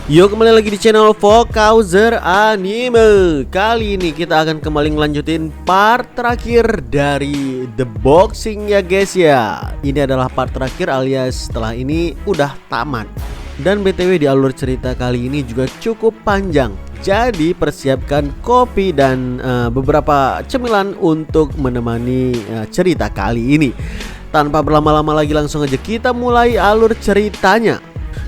Yo, kembali lagi di channel Vokauzer Anime. Kali ini kita akan kembali ngelanjutin part terakhir dari The Boxing ya guys ya. Ini adalah part terakhir alias setelah ini udah tamat. Dan BTW di alur cerita kali ini juga cukup panjang. Jadi persiapkan kopi dan beberapa cemilan untuk menemani cerita kali ini. Tanpa berlama-lama lagi langsung aja kita mulai alur ceritanya.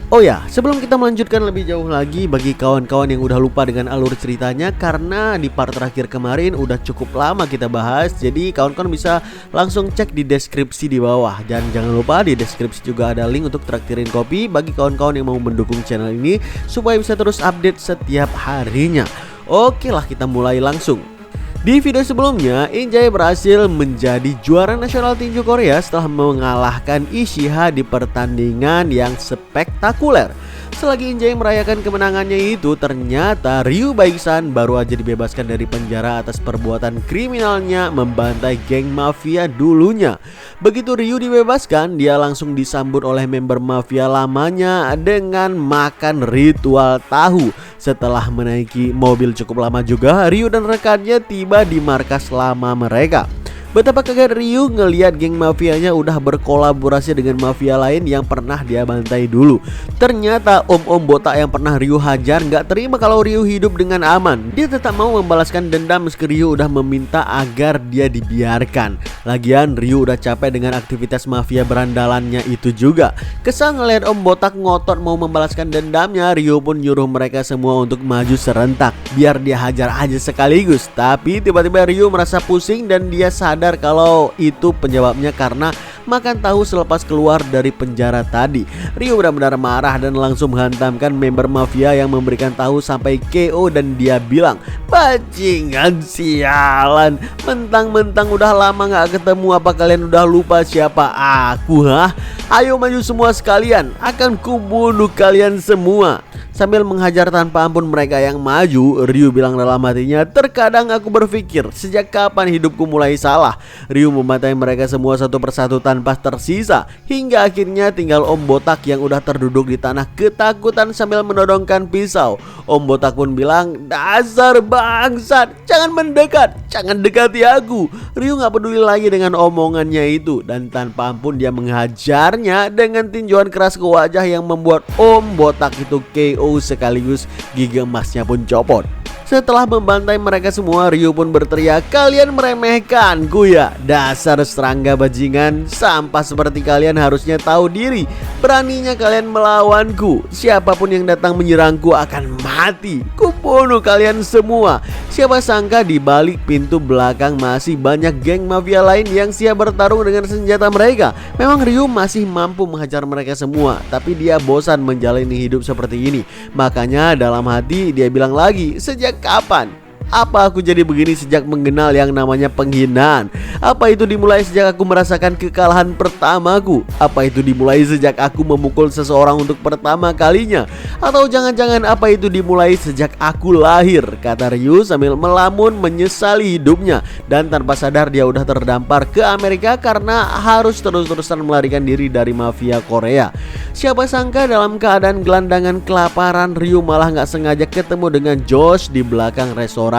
Oh ya, sebelum kita melanjutkan lebih jauh lagi, bagi kawan-kawan yang udah lupa dengan alur ceritanya, karena di part terakhir kemarin udah cukup lama kita bahas, jadi kawan-kawan bisa langsung cek di deskripsi di bawah. Dan jangan lupa di deskripsi juga ada link untuk traktirin kopi bagi kawan-kawan yang mau mendukung channel ini supaya bisa terus update setiap harinya. Oke lah, kita mulai langsung. Di video sebelumnya, Injay berhasil menjadi juara nasional tinju Korea setelah mengalahkan Ishiha di pertandingan yang spektakuler. Selagi Injay merayakan kemenangannya itu, ternyata Ryu Baeksan baru aja dibebaskan dari penjara atas perbuatan kriminalnya membantai geng mafia dulunya. Begitu Ryu dibebaskan, dia langsung disambut oleh member mafia lamanya dengan makan ritual tahu. Setelah menaiki mobil cukup lama juga, Ryu dan rekannya tiba di markas lama mereka. Betapa kaget Ryu ngelihat geng mafianya udah berkolaborasi dengan mafia lain yang pernah dia bantai dulu. Ternyata om-om botak yang pernah Ryu hajar nggak terima kalau Ryu hidup dengan aman. Dia tetap mau membalaskan dendam meski Ryu udah meminta agar dia dibiarkan. Lagian Ryu udah capek dengan aktivitas mafia berandalannya itu juga. Kesal ngelihat om botak ngotot mau membalaskan dendamnya, Ryu pun nyuruh mereka semua untuk maju serentak biar dia hajar aja sekaligus. Tapi tiba-tiba Ryu merasa pusing dan dia sadar kalau itu penyebabnya karena makan tahu selepas keluar dari penjara tadi. Ryu benar-benar marah dan langsung menghantamkan member mafia yang memberikan tahu sampai KO dan dia bilang, "Bajingan sialan, mentang-mentang udah lama gak ketemu, apa kalian udah lupa siapa aku hah? Ayo maju semua sekalian, akan kubunuh kalian semua." Sambil menghajar tanpa ampun mereka yang maju, Ryu bilang dalam hatinya, "Terkadang aku berpikir, sejak kapan hidupku mulai salah?" Ryu membantai mereka semua satu persatu tanpa tersisa, hingga akhirnya tinggal om botak yang udah terduduk di tanah ketakutan sambil menodongkan pisau. Om botak pun bilang, "Dasar bangsat, jangan mendekat, jangan dekati aku." Ryu gak peduli lagi dengan omongannya itu, dan tanpa ampun dia menghajarnya dengan tinjuan keras ke wajah yang membuat om botak itu KO sekaligus gigi emasnya pun copot. Setelah membantai mereka semua, Ryu pun berteriak, "Kalian meremehkanku ya? Dasar serangga bajingan, sampah seperti kalian harusnya tahu diri. Beraninya kalian melawanku. Siapapun yang datang menyerangku akan mati. Kubunuh kalian semua." Siapa sangka di balik pintu belakang masih banyak geng mafia lain yang siap bertarung dengan senjata mereka. Memang Ryu masih mampu menghajar mereka semua, tapi dia bosan menjalani hidup seperti ini. Makanya dalam hati dia bilang lagi, "Sejak kapan? Apa aku jadi begini sejak mengenal yang namanya penghinaan? Apa itu dimulai sejak aku merasakan kekalahan pertamaku? Apa itu dimulai sejak aku memukul seseorang untuk pertama kalinya? Atau jangan-jangan apa itu dimulai sejak aku lahir?" kata Ryu sambil melamun menyesali hidupnya. Dan tanpa sadar dia udah terdampar ke Amerika karena harus terus-terusan melarikan diri dari mafia Korea. Siapa sangka dalam keadaan gelandangan kelaparan, Ryu malah gak sengaja ketemu dengan Josh di belakang restorannya.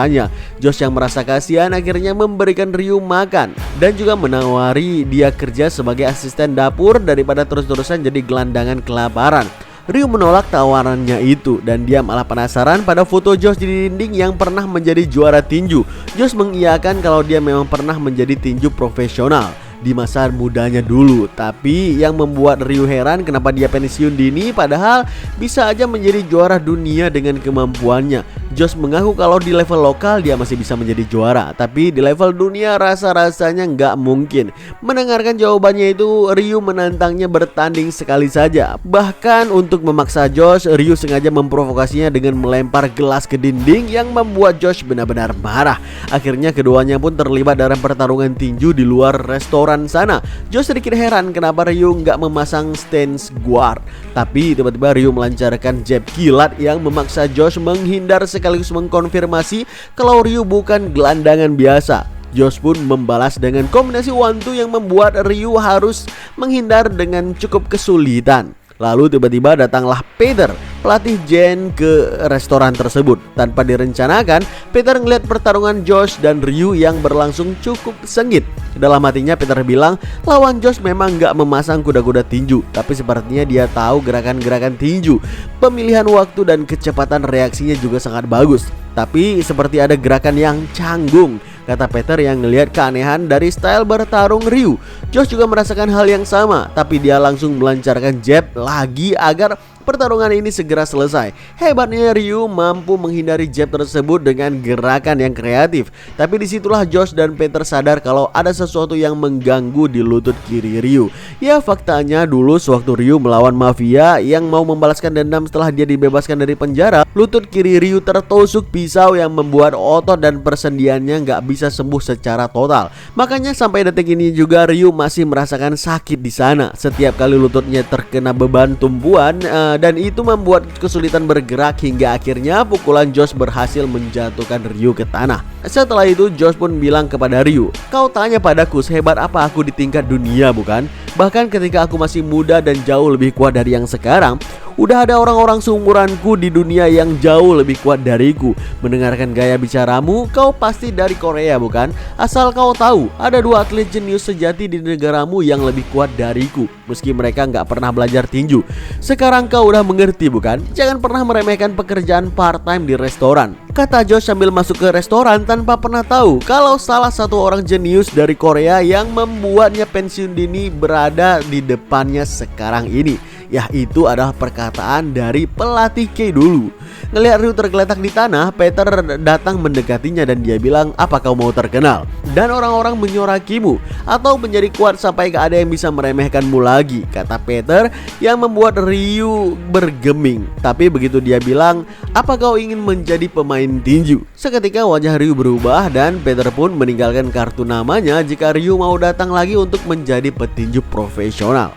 Josh yang merasa kasihan akhirnya memberikan Ryu makan dan juga menawari dia kerja sebagai asisten dapur daripada terus-terusan jadi gelandangan kelaparan. Ryu menolak tawarannya itu dan dia malah penasaran pada foto Josh di dinding yang pernah menjadi juara tinju. Josh mengiyakan kalau dia memang pernah menjadi tinju profesional di masa mudanya dulu. Tapi yang membuat Ryu heran kenapa dia pensiun dini padahal bisa aja menjadi juara dunia dengan kemampuannya. Josh mengaku kalau di level lokal dia masih bisa menjadi juara, tapi di level dunia rasa-rasanya nggak mungkin. Mendengarkan jawabannya itu, Ryu menantangnya bertanding sekali saja. Bahkan untuk memaksa Josh, Ryu sengaja memprovokasinya dengan melempar gelas ke dinding yang membuat Josh benar-benar marah. Akhirnya keduanya pun terlibat dalam pertarungan tinju di luar restoran sana. Josh sedikit heran kenapa Ryu nggak memasang stance guard, tapi tiba-tiba Ryu melancarkan jab kilat yang memaksa Josh menghindar sekaligus mengkonfirmasi kalau Ryu bukan gelandangan biasa. Josh pun membalas dengan kombinasi one two yang membuat Ryu harus menghindar dengan cukup kesulitan. Lalu tiba-tiba datanglah Peter, pelatih Jane, ke restoran tersebut. Tanpa direncanakan, Peter ngeliat pertarungan Josh dan Ryu yang berlangsung cukup sengit. Dalam hatinya Peter bilang lawan Josh memang gak memasang kuda-kuda tinju, tapi sepertinya dia tahu gerakan-gerakan tinju. Pemilihan waktu dan kecepatan reaksinya juga sangat bagus. Tapi seperti ada gerakan yang canggung, kata Peter yang ngelihat keanehan dari style bertarung Ryu. Josh juga merasakan hal yang sama, tapi dia langsung melancarkan jab lagi agar pertarungan ini segera selesai. Hebatnya Ryu mampu menghindari jab tersebut dengan gerakan yang kreatif. Tapi disitulah Josh dan Peter sadar kalau ada sesuatu yang mengganggu di lutut kiri Ryu. Ya faktanya dulu sewaktu Ryu melawan mafia yang mau membalaskan dendam setelah dia dibebaskan dari penjara, lutut kiri Ryu tertusuk pisau yang membuat otot dan persendiannya nggak bisa sembuh secara total. Makanya sampai detik ini juga Ryu masih merasakan sakit di sana setiap kali lututnya terkena beban tumpuan, dan itu membuat kesulitan bergerak hingga akhirnya pukulan Josh berhasil menjatuhkan Ryu ke tanah. Setelah itu Josh pun bilang kepada Ryu, "Kau tanya padaku sehebat apa aku di tingkat dunia, bukan? Bahkan ketika aku masih muda dan jauh lebih kuat dari yang sekarang, udah ada orang-orang seumuranku di dunia yang jauh lebih kuat dariku. Mendengarkan gaya bicaramu, kau pasti dari Korea, bukan? Asal kau tahu, ada 2 atlet jenius sejati di negaramu yang lebih kuat dariku, meski mereka nggak pernah belajar tinju. Sekarang kau udah mengerti, bukan? Jangan pernah meremehkan pekerjaan part-time di restoran," kata Josh sambil masuk ke restoran tanpa pernah tahu kalau salah satu orang jenius dari Korea yang membuatnya pensiun dini berada di depannya sekarang ini. Yaitu adalah perkataan dari pelatih Kei dulu. Ngelihat Ryu tergeletak di tanah, Peter datang mendekatinya dan dia bilang, "Apa kau mau terkenal dan orang-orang menyorakimu atau menjadi kuat sampai gak ada yang bisa meremehkanmu lagi?" kata Peter yang membuat Ryu bergeming. Tapi begitu dia bilang, "Apa kau ingin menjadi pemain tinju?" seketika wajah Ryu berubah dan Peter pun meninggalkan kartu namanya jika Ryu mau datang lagi untuk menjadi petinju profesional.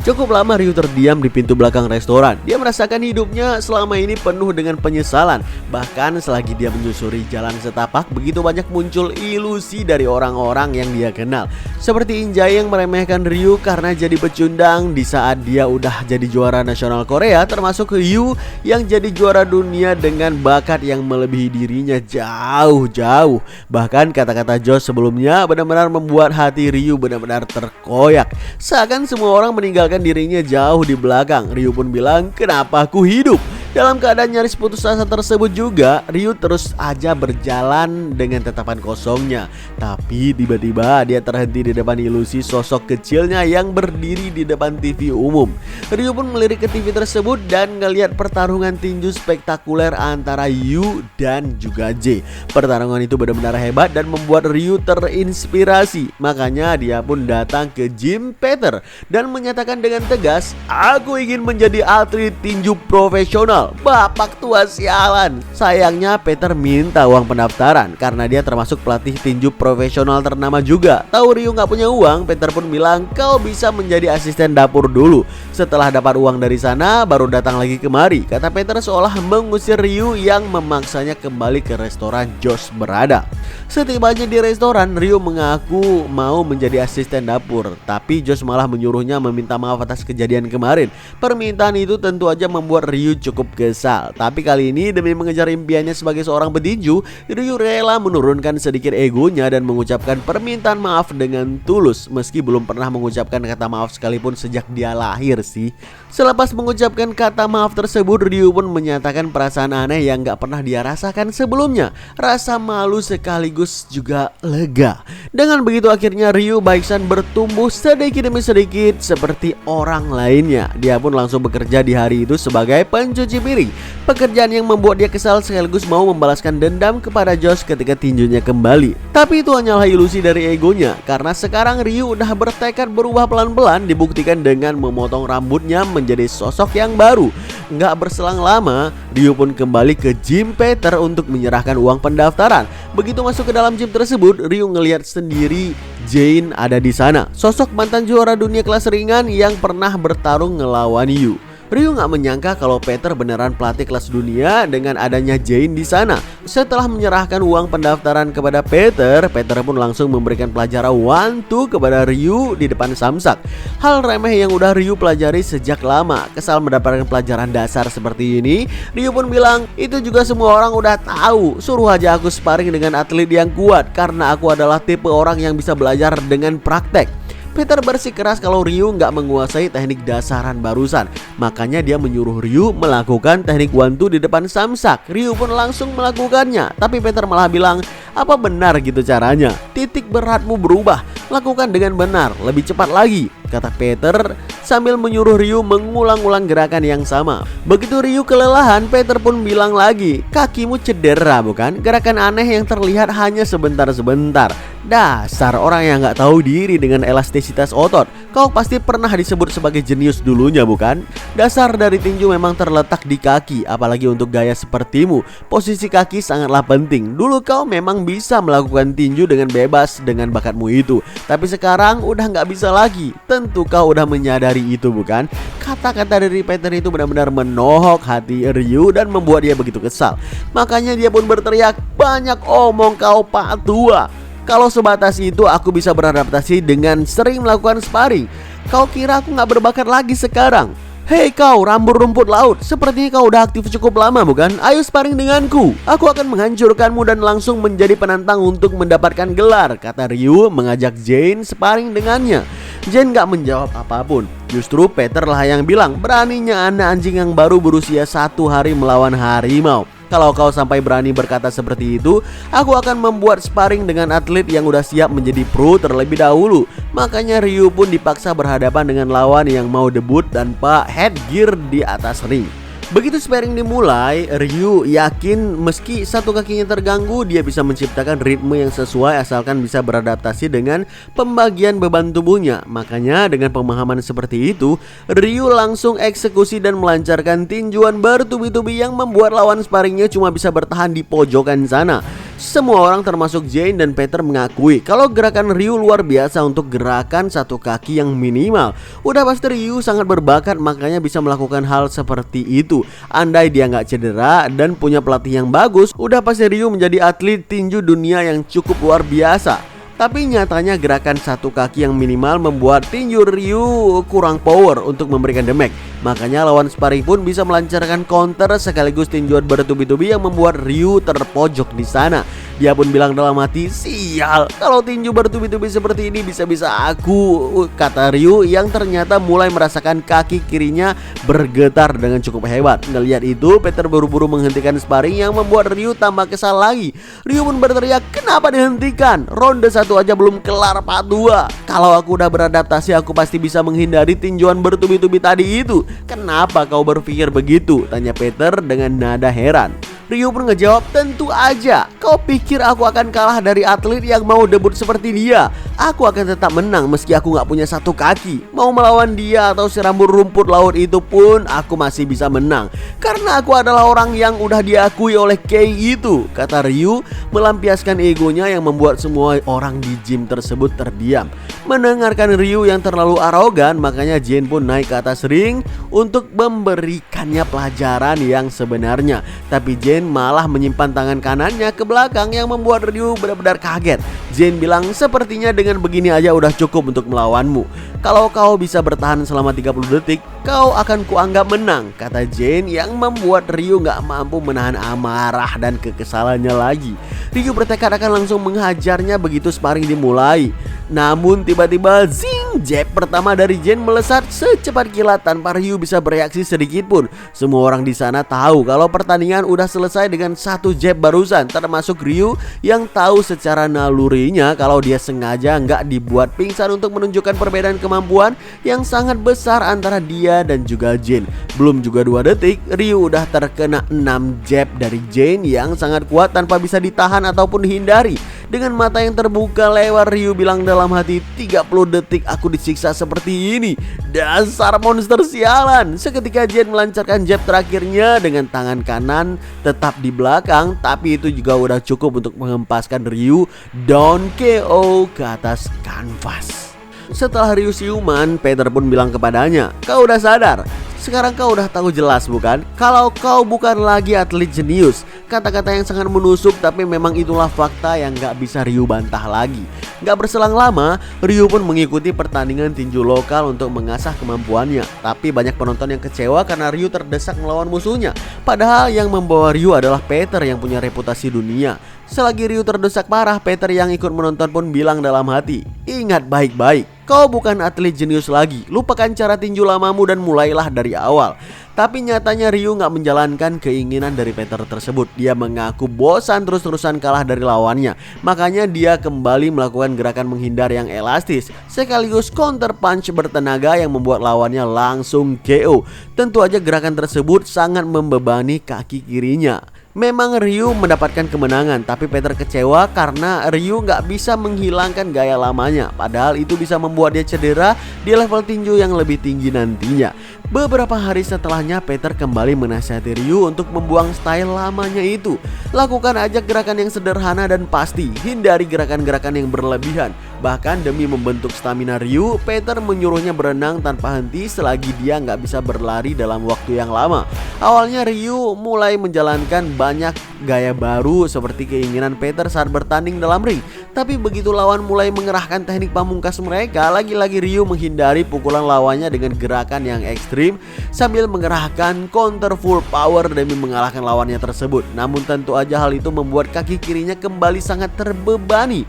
Cukup lama Ryu terdiam di pintu belakang restoran. Dia merasakan hidupnya selama ini penuh dengan penyesalan. Bahkan selagi dia menyusuri jalan setapak, begitu banyak muncul ilusi dari orang-orang yang dia kenal. Seperti Injay yang meremehkan Ryu karena jadi pecundang di saat dia udah jadi juara nasional Korea, termasuk Ryu yang jadi juara dunia dengan bakat yang melebihi dirinya jauh-jauh. Bahkan kata-kata Josh sebelumnya benar-benar membuat hati Ryu benar-benar terkoyak. Seakan semua orang meninggalkan dirinya jauh di belakang. Ryu pun bilang, "Kenapa aku hidup?" Dalam keadaan nyaris putus asa tersebut juga, Ryu terus aja berjalan dengan tatapan kosongnya. Tapi tiba-tiba dia terhenti di depan ilusi sosok kecilnya yang berdiri di depan TV umum. Ryu pun melirik ke TV tersebut dan ngelihat pertarungan tinju spektakuler antara Yu dan juga J. Pertarungan itu benar-benar hebat dan membuat Ryu terinspirasi. Makanya dia pun datang ke gym Peter dan menyatakan dengan tegas, "Aku ingin menjadi atlet tinju profesional." Bapak tua sialan. Sayangnya Peter minta uang pendaftaran karena dia termasuk pelatih tinju profesional ternama juga. Tahu Ryu nggak punya uang, Peter pun bilang, "Kau bisa menjadi asisten dapur dulu. Setelah dapat uang dari sana, baru datang lagi kemari," kata Peter seolah mengusir Ryu yang memaksanya kembali ke restoran Josh berada. Setibanya di restoran, Ryu mengaku mau menjadi asisten dapur, tapi Josh malah menyuruhnya meminta maaf atas kejadian kemarin. Permintaan itu tentu aja membuat Ryu cukup kesal. Tapi kali ini demi mengejar impiannya sebagai seorang petinju, Ryu rela menurunkan sedikit egonya dan mengucapkan permintaan maaf dengan tulus, meski belum pernah mengucapkan kata maaf sekalipun sejak dia lahir sih. Selepas mengucapkan kata maaf tersebut, Ryu pun menyatakan perasaan aneh yang gak pernah dia rasakan sebelumnya. Rasa malu sekaligus juga lega. Dengan begitu akhirnya Ryu Baeksan bertumbuh sedikit demi sedikit seperti orang lainnya. Dia pun langsung bekerja di hari itu sebagai pencuci piring. Pekerjaan yang membuat dia kesal sekaligus mau membalaskan dendam kepada Josh ketika tinjunya kembali. Tapi itu hanyalah ilusi dari egonya, karena sekarang Ryu udah bertekad berubah pelan-pelan, dibuktikan dengan memotong rambutnya menjadi sosok yang baru. Nggak berselang lama, Ryu pun kembali ke gym Peter untuk menyerahkan uang pendaftaran. Begitu masuk ke dalam gym tersebut, Ryu ngelihat sendiri Jane ada di sana, sosok mantan juara dunia kelas ringan yang pernah bertarung ngelawan Yu. Ryu nggak menyangka kalau Peter beneran pelatih kelas dunia dengan adanya Jane di sana. Setelah menyerahkan uang pendaftaran kepada Peter, Peter pun langsung memberikan pelajaran one-two kepada Ryu di depan samsak. Hal remeh yang udah Ryu pelajari sejak lama. Kesal mendapatkan pelajaran dasar seperti ini, Ryu pun bilang, itu juga semua orang udah tahu. Suruh aja aku sparring dengan atlet yang kuat, karena aku adalah tipe orang yang bisa belajar dengan praktek. Peter bersikeras kalau Ryu nggak menguasai teknik dasaran barusan. Makanya dia menyuruh Ryu melakukan teknik one-two di depan samsak. Ryu pun langsung melakukannya. Tapi Peter malah bilang, apa benar gitu caranya? Titik beratmu berubah. Lakukan dengan benar, lebih cepat lagi, kata Peter sambil menyuruh Ryu mengulang-ulang gerakan yang sama. Begitu Ryu kelelahan, Peter pun bilang lagi, kakimu cedera bukan? Gerakan aneh yang terlihat hanya sebentar-sebentar. Dasar orang yang nggak tahu diri dengan elastisitas otot. Kau pasti pernah disebut sebagai jenius dulunya bukan? Dasar dari tinju memang terletak di kaki. Apalagi untuk gaya sepertimu, posisi kaki sangatlah penting. Dulu kau memang bisa melakukan tinju dengan bebas dengan bakatmu itu, tapi sekarang udah nggak bisa lagi. Tentu kau udah menyadari itu bukan? Kata-kata dari Peter itu benar-benar menohok hati Ryu dan membuat dia begitu kesal. Makanya dia pun berteriak, banyak omong kau Pak Tua. Kalau sebatas itu aku bisa beradaptasi dengan sering melakukan sparring. Kau kira aku gak berbakat lagi sekarang? Hei kau rambut rumput laut, sepertinya kau udah aktif cukup lama bukan? Ayo sparring denganku. Aku akan menghancurkanmu dan langsung menjadi penantang untuk mendapatkan gelar, kata Ryu mengajak Jane sparring dengannya. Jane gak menjawab apapun. Justru Peter lah yang bilang, beraninya anak anjing yang baru berusia 1 hari melawan harimau. Kalau kau sampai berani berkata seperti itu, aku akan membuat sparring dengan atlet yang udah siap menjadi pro terlebih dahulu. Makanya Ryu pun dipaksa berhadapan dengan lawan yang mau debut tanpa headgear di atas ring. Begitu sparring dimulai, Ryu yakin meski satu kakinya terganggu, dia bisa menciptakan ritme yang sesuai asalkan bisa beradaptasi dengan pembagian beban tubuhnya. Makanya dengan pemahaman seperti itu, Ryu langsung eksekusi dan melancarkan tinjuan bertubi-tubi yang membuat lawan sparringnya cuma bisa bertahan di pojokan sana. Semua orang termasuk Jane dan Peter mengakui kalau gerakan Ryu luar biasa untuk gerakan satu kaki yang minimal. Udah pasti Ryu sangat berbakat, makanya bisa melakukan hal seperti itu. Andai dia nggak cedera dan punya pelatih yang bagus, udah pasti Ryu menjadi atlet tinju dunia yang cukup luar biasa. Tapi nyatanya gerakan satu kaki yang minimal membuat tinju Ryu kurang power untuk memberikan damage. Makanya lawan sparring pun bisa melancarkan counter sekaligus tinjuan bertubi-tubi yang membuat Ryu terpojok di sana. Dia pun bilang dalam hati, sial, kalau tinju bertubi-tubi seperti ini bisa-bisa aku, kata Ryu yang ternyata mulai merasakan kaki kirinya bergetar dengan cukup hebat. Ngelihat itu, Peter buru-buru menghentikan sparring yang membuat Ryu tambah kesal lagi. Ryu pun berteriak, kenapa dihentikan? Ronde 1 aja belum kelar Pak Tua. Kalau aku udah beradaptasi, aku pasti bisa menghindari tinjuan bertubi-tubi tadi itu. Kenapa kau berpikir begitu? Tanya Peter dengan nada heran. Ryu pun ngejawab, tentu aja. Kau pikir aku akan kalah dari atlet yang mau debut seperti dia? Aku akan tetap menang meski aku gak punya satu kaki. Mau melawan dia atau si rambut rumput laut itu pun aku masih bisa menang, karena aku adalah orang yang udah diakui oleh Kei itu, kata Ryu melampiaskan egonya yang membuat semua orang di gym tersebut terdiam. Mendengarkan Ryu yang terlalu arogan, makanya Jane pun naik ke atas ring untuk memberikannya pelajaran yang sebenarnya. Tapi Jane malah menyimpan tangan kanannya ke belakang yang membuat Ryu benar-benar kaget. Jane bilang, sepertinya dengan begini aja udah cukup untuk melawanmu. Kalau kau bisa bertahan selama 30 detik, kau akan kuanggap menang, kata Jane yang membuat Ryu gak mampu menahan amarah dan kekesalannya lagi. Ryu bertekad akan langsung menghajarnya begitu sparring dimulai. Namun tiba-tiba zing, jab pertama dari Jane melesat secepat kilat tanpa Ryu bisa bereaksi sedikit pun. Semua orang di sana tahu kalau pertandingan udah selesai dengan satu jab barusan, termasuk Ryu yang tahu secara nalurinya kalau dia sengaja nggak dibuat pingsan untuk menunjukkan perbedaan kemampuan yang sangat besar antara dia dan juga Jane. Belum juga 2 detik, Ryu udah terkena 6 jab dari Jane yang sangat kuat tanpa bisa ditahan ataupun dihindari. Dengan mata yang terbuka lebar, Ryu bilang dalam hati, 30 detik aku disiksa seperti ini. Dasar monster sialan. Seketika Jane melancarkan jab terakhirnya dengan tangan kanan tetap di belakang, tapi itu juga udah cukup untuk menghempaskan Ryu down KO ke atas kanvas. Setelah Ryu siuman, Peter pun bilang kepadanya, "Kau udah sadar? Sekarang kau udah tahu jelas bukan? Kalau kau bukan lagi atlet jenius." Kata-kata yang sangat menusuk, tapi memang itulah fakta yang gak bisa Ryu bantah lagi. Gak berselang lama, Ryu pun mengikuti pertandingan tinju lokal untuk mengasah kemampuannya. Tapi banyak penonton yang kecewa karena Ryu terdesak melawan musuhnya. Padahal yang membawa Ryu adalah Peter yang punya reputasi dunia. Selagi Ryu terdesak parah, Peter yang ikut menonton pun bilang dalam hati, "Ingat baik-baik, kau bukan atlet jenius lagi. Lupakan cara tinju lamamu dan mulailah dari awal." Tapi nyatanya Ryu gak menjalankan keinginan dari Peter tersebut. Dia mengaku bosan terus-terusan kalah dari lawannya. Makanya dia kembali melakukan gerakan menghindar yang elastis, sekaligus counter punch bertenaga yang membuat lawannya langsung KO. Tentu aja gerakan tersebut sangat membebani kaki kirinya. Memang Ryu mendapatkan kemenangan, tapi Peter kecewa karena Ryu gak bisa menghilangkan gaya lamanya. Padahal itu bisa membuat dia cedera di level tinju yang lebih tinggi nantinya. Beberapa hari setelahnya, Peter kembali menasihati Ryu untuk membuang style lamanya itu. Lakukan aja gerakan yang sederhana dan pasti, hindari gerakan-gerakan yang berlebihan. Bahkan demi membentuk stamina Ryu, Peter menyuruhnya berenang tanpa henti selagi dia nggak bisa berlari dalam waktu yang lama. Awalnya Ryu mulai menjalankan banyak gaya baru seperti keinginan Peter saat bertanding dalam ring. Tapi begitu lawan mulai mengerahkan teknik pamungkas mereka, lagi-lagi Ryu menghindari pukulan lawannya dengan gerakan yang ekstrim sambil mengerahkan counter full power demi mengalahkan lawannya tersebut. Namun tentu aja hal itu membuat kaki kirinya kembali sangat terbebani.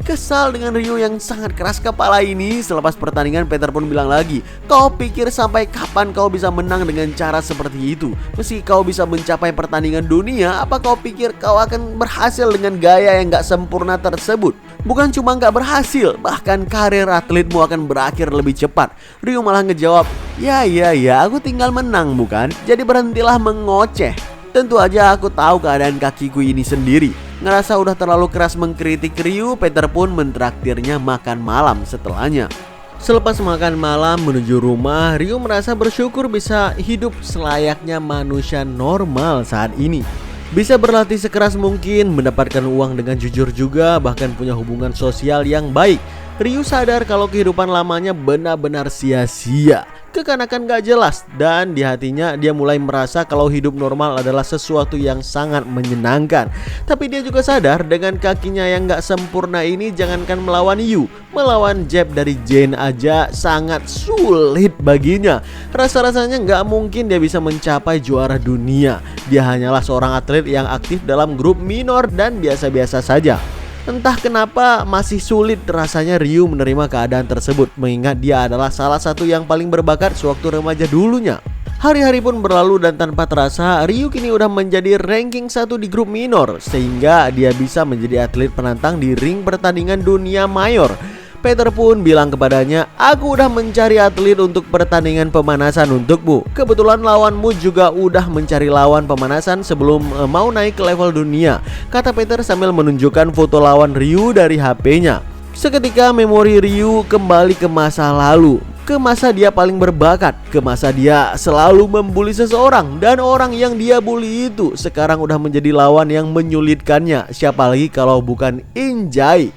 Kesal dengan Ryu yang sangat keras kepala ini, selepas pertandingan Peter pun bilang lagi, "Kau pikir sampai kapan kau bisa menang dengan cara seperti itu? Meski kau bisa mencapai pertandingan dunia, apa kau pikir kau akan berhasil dengan gaya yang gak sempurna tersebut? Bukan cuma gak berhasil, bahkan karir atletmu akan berakhir lebih cepat." Ryu malah ngejawab, ya aku tinggal menang bukan? Jadi berhentilah mengoceh. Tentu aja aku tahu keadaan kakiku ini sendiri. Ngerasa udah terlalu keras mengkritik Ryu, Peter pun mentraktirnya makan malam setelahnya. Selepas makan malam menuju rumah, Ryu merasa bersyukur bisa hidup selayaknya manusia normal saat ini. Bisa berlatih sekeras mungkin, mendapatkan uang dengan jujur juga, bahkan punya hubungan sosial yang baik. Ryu sadar kalau kehidupan lamanya benar-benar sia-sia. Kekanakan gak jelas, dan di hatinya dia mulai merasa kalau hidup normal adalah sesuatu yang sangat menyenangkan. Tapi dia juga sadar dengan kakinya yang gak sempurna ini, jangankan melawan Yu, melawan jab dari Jane aja sangat sulit baginya. Rasa-rasanya gak mungkin dia bisa mencapai juara dunia. Dia hanyalah seorang atlet yang aktif dalam grup minor dan biasa-biasa saja. Entah kenapa masih sulit rasanya Ryu menerima keadaan tersebut, mengingat dia adalah salah satu yang paling berbakat sewaktu remaja dulunya. Hari-hari pun berlalu dan tanpa terasa Ryu kini udah menjadi ranking 1 di grup minor, sehingga dia bisa menjadi atlet penantang di ring pertandingan dunia mayor. Peter pun bilang kepadanya, "Aku udah mencari atlet untuk pertandingan pemanasan untukmu. Kebetulan lawanmu juga udah mencari lawan pemanasan sebelum mau naik ke level dunia," kata Peter sambil menunjukkan foto lawan Ryu dari HP-nya. Seketika memori Ryu kembali ke masa lalu, ke masa dia paling berbakat, ke masa dia selalu membuli seseorang, dan orang yang dia bully itu sekarang udah menjadi lawan yang menyulitkannya. Siapa lagi kalau bukan Injay.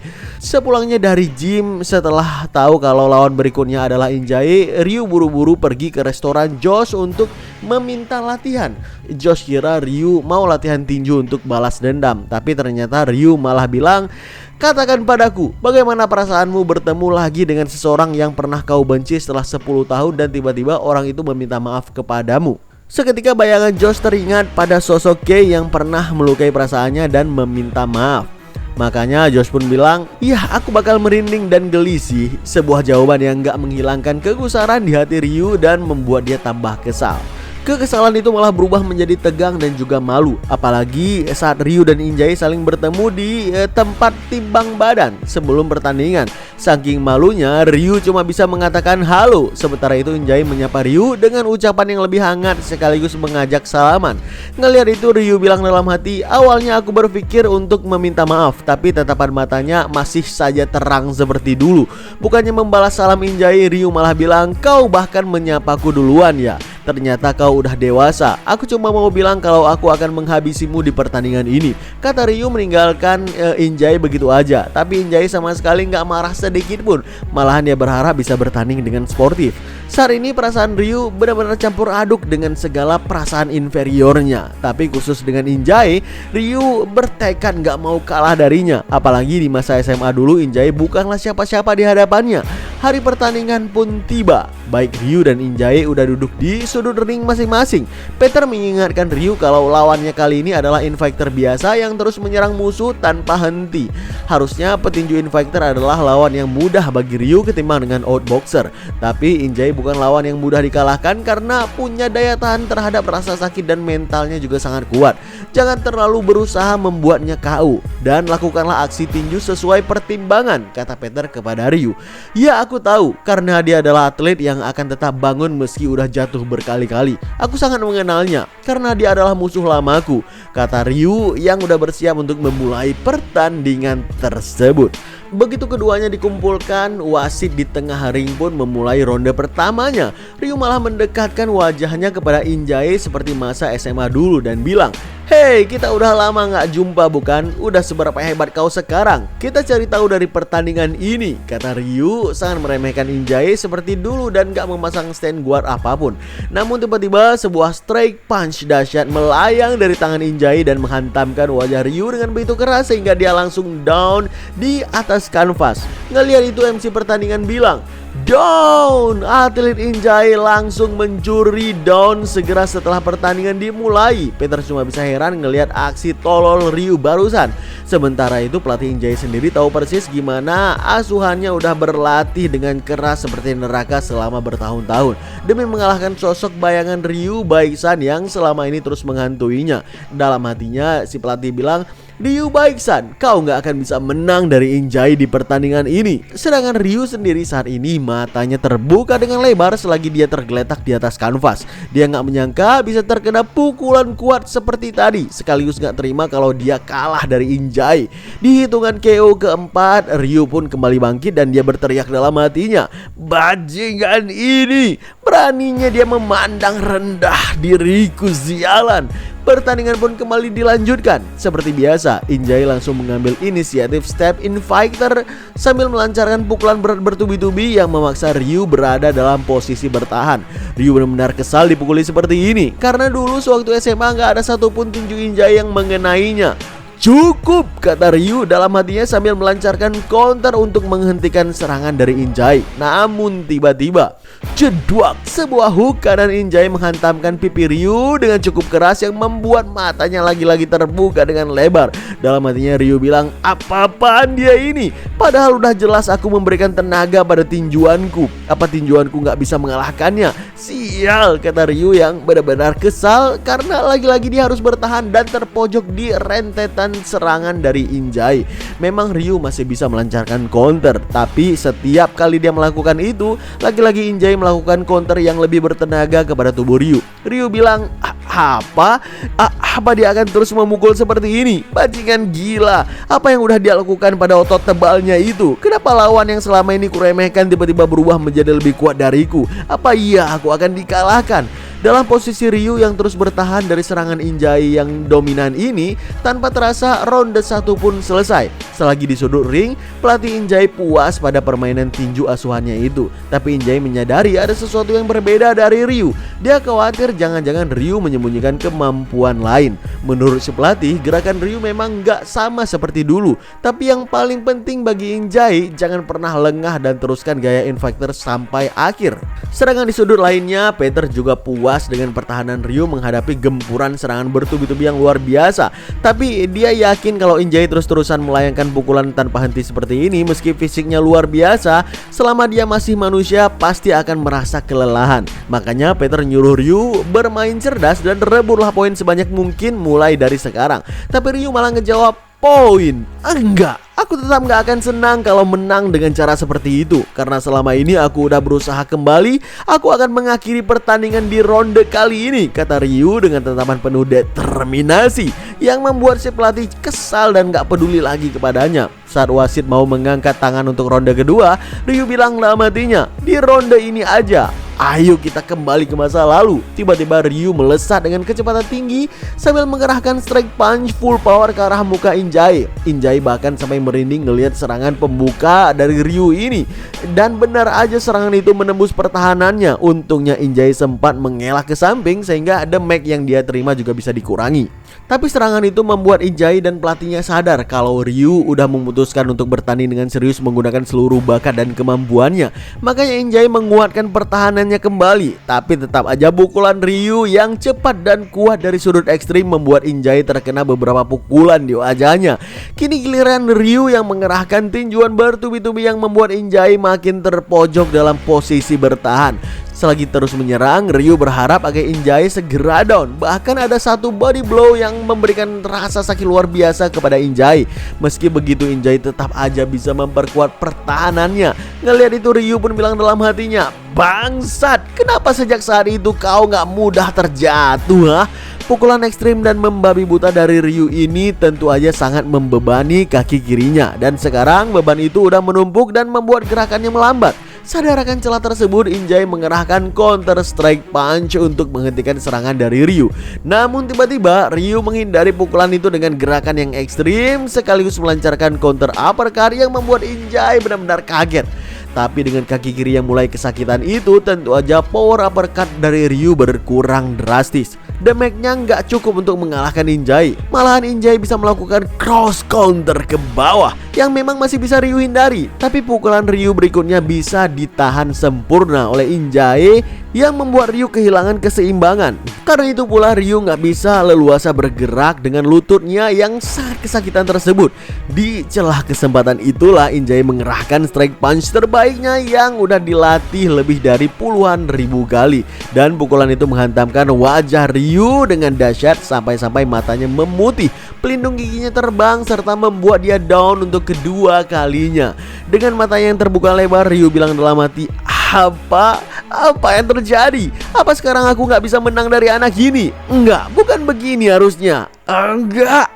Sepulangnya dari gym, setelah tahu kalau lawan berikutnya adalah Injay, Ryu buru-buru pergi ke restoran Josh untuk meminta latihan. Josh kira Ryu mau latihan tinju untuk balas dendam, tapi ternyata Ryu malah bilang, "Katakan padaku, bagaimana perasaanmu bertemu lagi dengan seseorang yang pernah kau benci setelah 10 tahun dan tiba-tiba orang itu meminta maaf kepadamu?" Seketika bayangan Josh teringat pada sosok Kei yang pernah melukai perasaannya dan meminta maaf. Makanya Josh pun bilang, "Ya, aku bakal merinding dan geli sih." Sebuah jawaban yang gak menghilangkan kegusaran di hati Ryu dan membuat dia tambah kesal. Kekesalan itu malah berubah menjadi tegang dan juga malu, apalagi saat Ryu dan Injay saling bertemu di tempat timbang badan sebelum pertandingan. Saking malunya, Ryu cuma bisa mengatakan halo. Sementara itu Injay menyapa Ryu dengan ucapan yang lebih hangat sekaligus mengajak salaman. Ngelihat itu Ryu bilang dalam hati, "Awalnya aku berpikir untuk meminta maaf, tapi tatapan matanya masih saja terang seperti dulu." Bukannya membalas salam Injay, Ryu malah bilang, "Kau bahkan menyapaku duluan ya." Ternyata kau udah dewasa. Aku cuma mau bilang kalau aku akan menghabisimu di pertandingan ini, kata Ryu meninggalkan Injay begitu aja. Tapi Injay sama sekali nggak marah sedikit pun. Malahan dia berharap bisa bertanding dengan sportif. Saat ini perasaan Ryu benar-benar campur aduk dengan segala perasaan inferiornya. Tapi khusus dengan Injay, Ryu bertekad nggak mau kalah darinya. Apalagi di masa SMA dulu Injay bukanlah siapa-siapa di hadapannya. Hari pertandingan pun tiba. Baik Ryu dan Injay udah duduk di sudut ring masing-masing. Peter mengingatkan Ryu kalau lawannya kali ini adalah Infighter biasa yang terus menyerang musuh tanpa henti. Harusnya petinju Infighter adalah lawan yang mudah bagi Ryu ketimbang dengan Outboxer. Tapi Injay bukan lawan yang mudah dikalahkan karena punya daya tahan terhadap rasa sakit dan mentalnya juga sangat kuat. Jangan terlalu berusaha membuatnya KO dan lakukanlah aksi tinju sesuai pertimbangan, kata Peter kepada Ryu. Ya, aku tahu karena dia adalah atlet yang akan tetap bangun meski udah jatuh berkali-kali. Aku sangat mengenalnya karena dia adalah musuh lamaku, kata Ryu yang udah bersiap untuk memulai pertandingan tersebut. Begitu keduanya dikumpulkan, wasit di tengah ring pun memulai ronde pertamanya. Ryu malah mendekatkan wajahnya kepada Injay seperti masa SMA dulu dan bilang, "Hei, kita udah lama gak jumpa bukan? Udah seberapa hebat kau sekarang? Kita cari tahu dari pertandingan ini," kata Ryu sangat meremehkan Injay seperti dulu dan gak memasang stand guard apapun. Namun tiba-tiba sebuah strike punch dahsyat melayang dari tangan Injay dan menghantamkan wajah Ryu dengan begitu keras sehingga dia langsung down di atas kanvas. Ngelihat itu MC pertandingan bilang, "Down!" Atlet Injay langsung mencuri down segera setelah pertandingan dimulai. Peter cuma bisa heran ngelihat aksi tolol Ryu barusan. Sementara itu pelatih Injay sendiri tahu persis gimana asuhannya udah berlatih dengan keras seperti neraka selama bertahun-tahun demi mengalahkan sosok bayangan Ryu Baeksan yang selama ini terus menghantuinya. Dalam hatinya si pelatih bilang, "Ryu Baeksan, kau nggak akan bisa menang dari Injay di pertandingan ini." Sedangkan Ryu sendiri saat ini matanya terbuka dengan lebar selagi dia tergeletak di atas kanvas. Dia nggak menyangka bisa terkena pukulan kuat seperti tadi, sekaligus nggak terima kalau dia kalah dari Injay. Di hitungan KO keempat, Ryu pun kembali bangkit dan dia berteriak dalam hatinya, "Bajingan ini, beraninya dia memandang rendah diriku, sialan." Pertandingan pun kembali dilanjutkan. Seperti biasa, Injay langsung mengambil inisiatif step Infighter sambil melancarkan pukulan berat bertubi-tubi yang memaksa Ryu berada dalam posisi bertahan. Ryu benar-benar kesal dipukuli seperti ini karena dulu sewaktu SMA nggak ada satupun tinju Injay yang mengenainya. "Cukup," kata Ryu dalam hatinya sambil melancarkan counter untuk menghentikan serangan dari Injay. Namun tiba-tiba jedwak, sebuah hook kanan Injay menghantamkan pipi Ryu dengan cukup keras yang membuat matanya lagi-lagi terbuka dengan lebar. Dalam hatinya Ryu bilang, "Apa-apaan dia ini? Padahal udah jelas aku memberikan tenaga pada tinjuanku. Apa tinjuanku nggak bisa mengalahkannya? Sial," kata Ryu yang benar-benar kesal karena lagi-lagi dia harus bertahan dan terpojok di rentetan serangan dari Injay. Memang Ryu masih bisa melancarkan counter, tapi setiap kali dia melakukan itu, lagi-lagi Injay melakukan counter yang lebih bertenaga kepada tubuh Ryu. Ryu bilang, Apa dia akan terus memukul seperti ini? Bajingan gila. Apa yang udah dia lakukan pada otot tebalnya itu? Kenapa lawan yang selama ini kuremehkan tiba-tiba berubah menjadi lebih kuat dariku? Apa iya aku akan dikalahkan?" Dalam posisi Ryu yang terus bertahan dari serangan Injay yang dominan ini, tanpa terasa ronde 1 pun selesai. Selagi di sudut ring, pelatih Injay puas pada permainan tinju asuhannya itu. Tapi Injay menyadari ada sesuatu yang berbeda dari Ryu. Dia khawatir jangan-jangan Ryu menyembunyikan kemampuan lain. Menurut si pelatih, gerakan Ryu memang gak sama seperti dulu. Tapi yang paling penting bagi Injay, jangan pernah lengah dan teruskan gaya Infighter sampai akhir. Serangan di sudut lainnya, Peter juga puas dengan pertahanan Ryu menghadapi gempuran serangan bertubi-tubi yang luar biasa. Tapi dia yakin kalau Injay terus-terusan melayangkan pukulan tanpa henti seperti ini, meski fisiknya luar biasa, selama dia masih manusia pasti akan merasa kelelahan. Makanya Peter nyuruh Ryu bermain cerdas dan rebutlah poin sebanyak mungkin mulai dari sekarang. Tapi Ryu malah ngejawab, "Poin? Enggak, Aku tetap gak akan senang kalau menang dengan cara seperti itu. Karena selama ini aku udah berusaha kembali. Aku akan mengakhiri pertandingan di ronde kali ini, kata Ryu dengan tatapan penuh determinasi, yang membuat si pelatih kesal dan gak peduli lagi kepadanya. Saat wasit mau mengangkat tangan untuk ronde kedua, Ryu bilang dalam hatinya, di ronde ini aja, ayo kita kembali ke masa lalu. Tiba-tiba Ryu melesat dengan kecepatan tinggi sambil mengerahkan strike punch full power ke arah muka Injay. Injay bahkan sampai merinding ngelihat serangan pembuka dari Ryu ini. Dan benar aja serangan itu menembus pertahanannya. Untungnya Injay sempat mengelak ke samping sehingga damage yang dia terima juga bisa dikurangi. Tapi serangan itu membuat Injay dan pelatihnya sadar kalau Ryu udah memutuskan untuk bertanding dengan serius menggunakan seluruh bakat dan kemampuannya. Makanya Injay menguatkan pertahanannya kembali. Tapi tetap aja pukulan Ryu yang cepat dan kuat dari sudut ekstrim membuat Injay terkena beberapa pukulan di wajahnya. Kini giliran Ryu yang mengerahkan tinjuan bertubi-tubi yang membuat Injay makin terpojok dalam posisi bertahan. Selagi terus menyerang, Ryu berharap agar Injay segera down. Bahkan ada satu body blow yang memberikan rasa sakit luar biasa kepada Injay. Meski begitu, Injay tetap aja bisa memperkuat pertahanannya. Ngelihat itu, Ryu pun bilang dalam hatinya, bangsat, kenapa sejak saat itu kau gak mudah terjatuh, ha? Pukulan ekstrim dan membabi buta dari Ryu ini tentu aja sangat membebani kaki kirinya. Dan sekarang beban itu udah menumpuk dan membuat gerakannya melambat. Sadar akan celah tersebut, Injay mengerahkan counter strike punch untuk menghentikan serangan dari Ryu. Namun tiba-tiba Ryu menghindari pukulan itu dengan gerakan yang ekstrim sekaligus melancarkan counter uppercut yang membuat Injay benar-benar kaget. Tapi dengan kaki kiri yang mulai kesakitan itu, tentu aja power uppercut dari Ryu berkurang drastis. Damage-nya nggak cukup untuk mengalahkan Injay. Malahan Injay bisa melakukan cross counter ke bawah yang memang masih bisa Ryu hindari. Tapi pukulan Ryu berikutnya bisa ditahan sempurna oleh Injay yang membuat Ryu kehilangan keseimbangan. Karena itu pula Ryu nggak bisa leluasa bergerak dengan lututnya yang sangat kesakitan tersebut. Di celah kesempatan itulah Injay mengerahkan strike punch terbaiknya yang udah dilatih lebih dari puluhan ribu kali. Dan pukulan itu menghantamkan wajah Ryu dengan dahsyat sampai-sampai matanya memutih, pelindung giginya terbang serta membuat dia down untuk kedua kalinya. Dengan mata yang terbuka lebar, Ryu bilang dalam hati, Apa yang terjadi? Apa sekarang aku nggak bisa menang dari anak ini? Enggak, bukan begini harusnya. Enggak.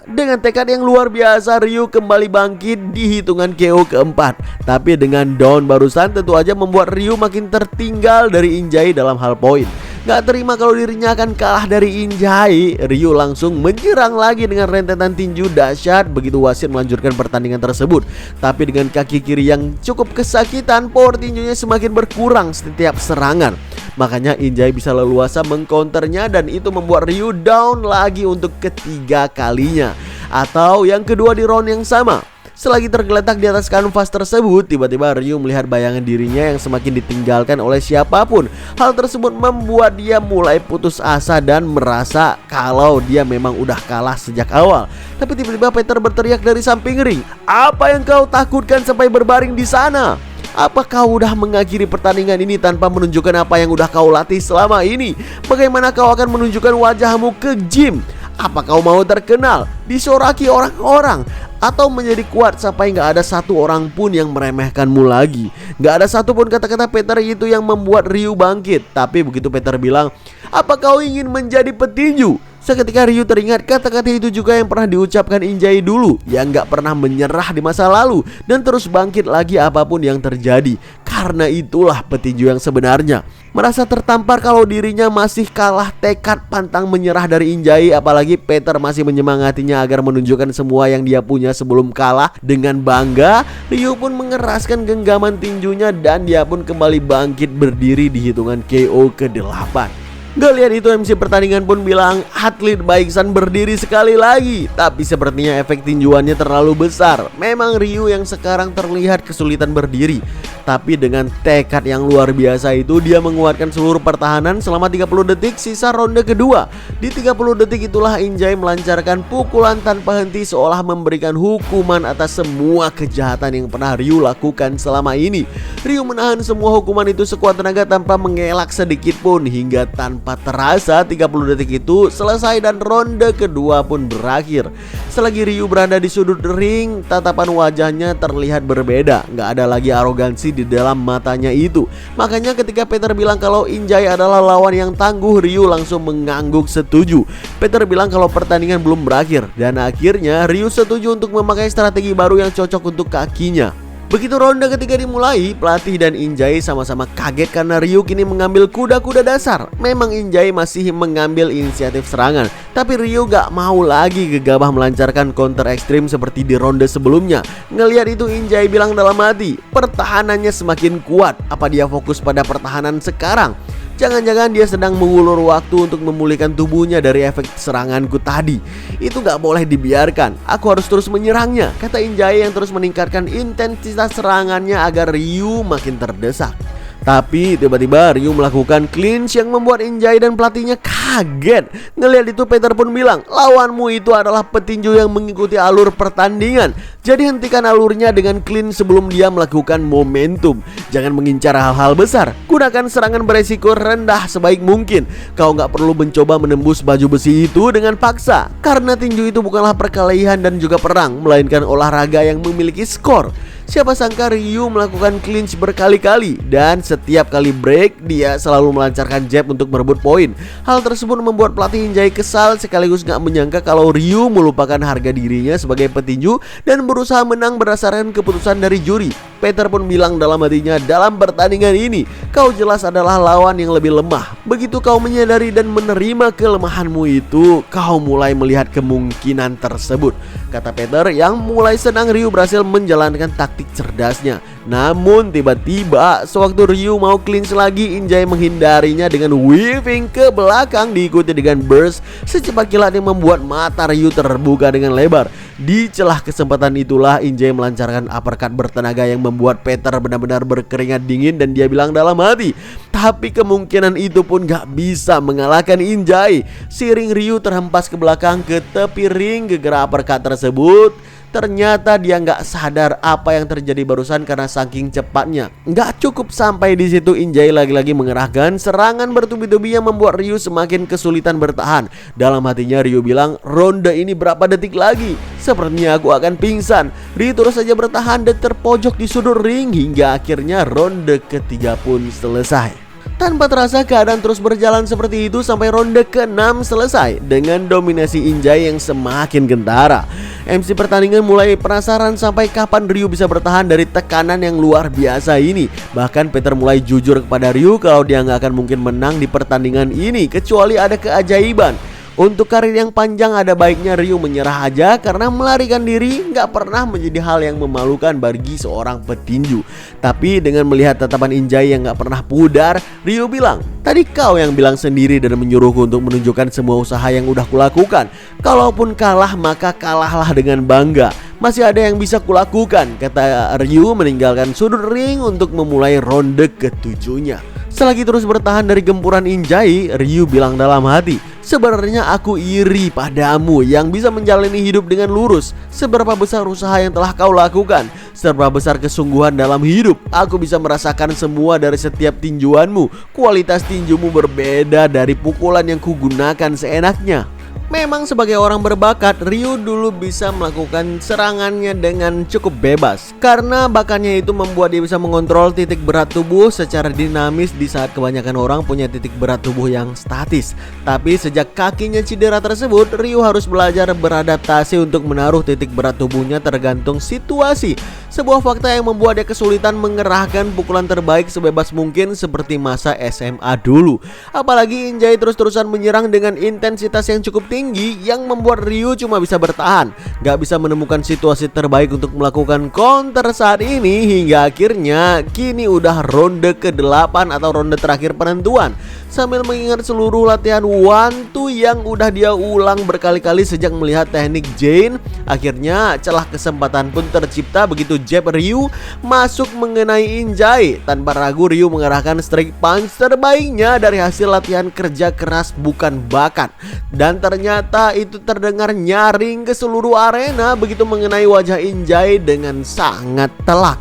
Dengan tekad yang luar biasa, Ryu kembali bangkit di hitungan KO keempat. Tapi dengan down barusan tentu aja membuat Ryu makin tertinggal dari Injay dalam hal poin. Gak terima kalau dirinya akan kalah dari Injay, Ryu langsung menyerang lagi dengan rentetan tinju dahsyat begitu wasit melanjutkan pertandingan tersebut. Tapi dengan kaki kiri yang cukup kesakitan, power tinjunya semakin berkurang setiap serangan. Makanya Injay bisa leluasa mengcounternya dan itu membuat Ryu down lagi untuk ketiga kalinya. Atau yang kedua di round yang sama. Selagi tergeletak di atas kanvas tersebut, tiba-tiba Ryu melihat bayangan dirinya yang semakin ditinggalkan oleh siapapun. Hal tersebut membuat dia mulai putus asa dan merasa kalau dia memang udah kalah sejak awal. Tapi tiba-tiba Peter berteriak dari samping ring, "Apa yang kau takutkan sampai berbaring di sana? Apa kau udah mengakhiri pertandingan ini tanpa menunjukkan apa yang udah kau latih selama ini? Bagaimana kau akan menunjukkan wajahmu ke gym? Apa kau mau terkenal, disoraki orang-orang, atau menjadi kuat sampai gak ada satu orang pun yang meremehkanmu lagi?" Gak ada satu pun kata-kata Peter itu yang membuat Ryu bangkit. Tapi begitu Peter bilang, "Apa kau ingin menjadi petinju?" Seketika Ryu teringat kata-kata itu juga yang pernah diucapkan Injay dulu, yang gak pernah menyerah di masa lalu dan terus bangkit lagi apapun yang terjadi. Karena itulah petinju yang sebenarnya. Merasa tertampar kalau dirinya masih kalah, tekad pantang menyerah dari Injay. Apalagi Peter masih menyemangatinya agar menunjukkan semua yang dia punya sebelum kalah. Dengan bangga, Ryu pun mengeraskan genggaman tinjunya dan dia pun kembali bangkit berdiri di hitungan KO ke-8. Gak lihat itu, MC pertandingan pun bilang atlet Baeksan berdiri sekali lagi. Tapi sepertinya efek tinjuannya terlalu besar. Memang Ryu yang sekarang terlihat kesulitan berdiri, tapi dengan tekad yang luar biasa itu dia menguatkan seluruh pertahanan selama 30 detik sisa ronde kedua. Di 30 detik itulah Injay melancarkan pukulan tanpa henti seolah memberikan hukuman atas semua kejahatan yang pernah Ryu lakukan selama ini. Ryu menahan semua hukuman itu sekuat tenaga tanpa mengelak sedikit pun hingga tanpa tanpa terasa 30 detik itu selesai dan ronde kedua pun berakhir. Selagi Ryu berada di sudut ring, tatapan wajahnya terlihat berbeda. Gak ada lagi arogansi di dalam matanya itu. Makanya ketika Peter bilang kalau Injay adalah lawan yang tangguh, Ryu langsung mengangguk setuju. Peter bilang kalau pertandingan belum berakhir, dan akhirnya Ryu setuju untuk memakai strategi baru yang cocok untuk kakinya. Begitu ronde ketiga dimulai, pelatih dan Injay sama-sama kaget karena Ryu kini mengambil kuda-kuda dasar. Memang Injay masih mengambil inisiatif serangan, tapi Ryu gak mau lagi gegabah melancarkan counter ekstrim seperti di ronde sebelumnya. Ngelihat itu Injay bilang dalam hati, pertahanannya semakin kuat. Apa dia fokus pada pertahanan sekarang? Jangan-jangan dia sedang mengulur waktu untuk memulihkan tubuhnya dari efek seranganku tadi. Itu gak boleh dibiarkan. Aku harus terus menyerangnya, kata Injay yang terus meningkatkan intensitas serangannya agar Ryu makin terdesak. Tapi tiba-tiba Ryu melakukan clinch yang membuat Injay dan pelatihnya kaget. Ngelihat itu Peter pun bilang, lawanmu itu adalah petinju yang mengikuti alur pertandingan. Jadi hentikan alurnya dengan clinch sebelum dia melakukan momentum. Jangan mengincar hal-hal besar. Gunakan serangan beresiko rendah sebaik mungkin. Kau nggak perlu mencoba menembus baju besi itu dengan paksa. Karena tinju itu bukanlah perkelahian dan juga perang, melainkan olahraga yang memiliki skor. Siapa sangka Ryu melakukan clinch berkali-kali, dan setiap kali break dia selalu melancarkan jab untuk merebut poin. Hal tersebut membuat pelatih Injay kesal sekaligus gak menyangka kalau Ryu melupakan harga dirinya sebagai petinju dan berusaha menang berdasarkan keputusan dari juri. Peter pun bilang dalam hatinya, dalam pertandingan ini kau jelas adalah lawan yang lebih lemah. Begitu kau menyadari dan menerima kelemahanmu itu, kau mulai melihat kemungkinan tersebut, kata Peter yang mulai senang Ryu berhasil menjalankan taktik cerdasnya. Namun tiba-tiba sewaktu Ryu mau clinch lagi, Injay menghindarinya dengan weaving ke belakang diikuti dengan burst secepat kilat yang membuat mata Ryu terbuka dengan lebar. Di celah kesempatan itulah Injay melancarkan uppercut bertenaga yang membuat Peter benar-benar berkeringat dingin, dan dia bilang dalam hati, tapi kemungkinan itu pun gak bisa mengalahkan Injay. Siring Ryu terhempas ke belakang ke tepi ring gegara uppercut tersebut. Ternyata dia nggak sadar apa yang terjadi barusan karena saking cepatnya. Nggak cukup sampai di situ, Injay lagi-lagi mengerahkan serangan bertubi-tubi yang membuat Ryu semakin kesulitan bertahan. Dalam hatinya Ryu bilang, ronde ini berapa detik lagi? Sepertinya aku akan pingsan. Ryu terus saja bertahan dan terpojok di sudut ring hingga akhirnya ronde ketiga pun selesai. Tanpa terasa keadaan terus berjalan seperti itu sampai ronde ke-6 selesai dengan dominasi Injay yang semakin kentara. MC pertandingan mulai penasaran sampai kapan Ryu bisa bertahan dari tekanan yang luar biasa ini. Bahkan Peter mulai jujur kepada Ryu kalau dia nggak akan mungkin menang di pertandingan ini kecuali ada keajaiban. Untuk karir yang panjang ada baiknya Ryu menyerah aja, karena melarikan diri nggak pernah menjadi hal yang memalukan bagi seorang petinju. Tapi dengan melihat tatapan Injay yang nggak pernah pudar, Ryu bilang, tadi kau yang bilang sendiri dan menyuruhku untuk menunjukkan semua usaha yang udah kulakukan. Kalaupun kalah maka kalahlah dengan bangga. Masih ada yang bisa kulakukan, kata Ryu meninggalkan sudut ring untuk memulai ronde ketujuhnya. Selagi terus bertahan dari gempuran Injay, Ryu bilang dalam hati, sebenarnya aku iri padamu yang bisa menjalani hidup dengan lurus. Seberapa besar usaha yang telah kau lakukan, seberapa besar kesungguhan dalam hidup. Aku bisa merasakan semua dari setiap tinjuanmu. Kualitas tinjumu berbeda dari pukulan yang kugunakan seenaknya. Memang sebagai orang berbakat, Ryu dulu bisa melakukan serangannya dengan cukup bebas. Karena bakatnya itu membuat dia bisa mengontrol titik berat tubuh secara dinamis di saat kebanyakan orang punya titik berat tubuh yang statis. Tapi sejak kakinya cedera tersebut, Ryu harus belajar beradaptasi untuk menaruh titik berat tubuhnya tergantung situasi. Sebuah fakta yang membuat dia kesulitan mengerahkan pukulan terbaik sebebas mungkin seperti masa SMA dulu. Apalagi Injay terus-terusan menyerang dengan intensitas yang cukup tinggi yang membuat Ryu cuma bisa bertahan, gak bisa menemukan situasi terbaik untuk melakukan counter saat ini. Hingga akhirnya kini udah ronde ke-8 atau ronde terakhir penentuan. Sambil mengingat seluruh latihan one two yang udah dia ulang berkali-kali sejak melihat teknik Jane, akhirnya celah kesempatan pun tercipta begitu jab Ryu masuk mengenai Injay. Tanpa ragu Ryu mengarahkan strike punch terbaiknya dari hasil latihan kerja keras bukan bakat. Dan ternyata itu terdengar nyaring ke seluruh arena begitu mengenai wajah Injay dengan sangat telak.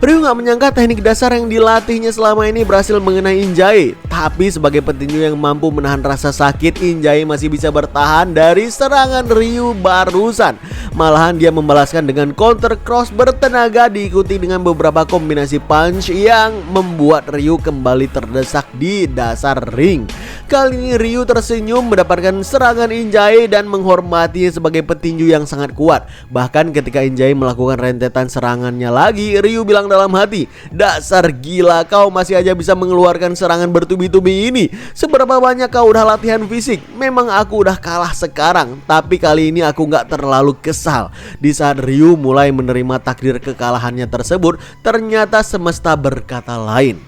Ryu nggak menyangka teknik dasar yang dilatihnya selama ini berhasil mengenai Injay. Tapi sebagai petinju yang mampu menahan rasa sakit, Injay masih bisa bertahan dari serangan Ryu barusan. Malahan dia membalaskan dengan counter cross bertenaga diikuti dengan beberapa kombinasi punch yang membuat Ryu kembali terdesak di dasar ring. Kali ini Ryu tersenyum mendapatkan serangan Injay dan menghormatinya sebagai petinju yang sangat kuat. Bahkan ketika Injay melakukan rentetan serangannya lagi, Ryu bilang dalam hati, "Dasar gila, kau masih aja bisa mengeluarkan serangan bertubi-tubi ini. Seberapa banyak kau udah latihan fisik? Memang aku udah kalah sekarang, tapi kali ini aku gak terlalu kesal." Di saat Ryu mulai menerima takdir kekalahannya tersebut, ternyata semesta berkata lain.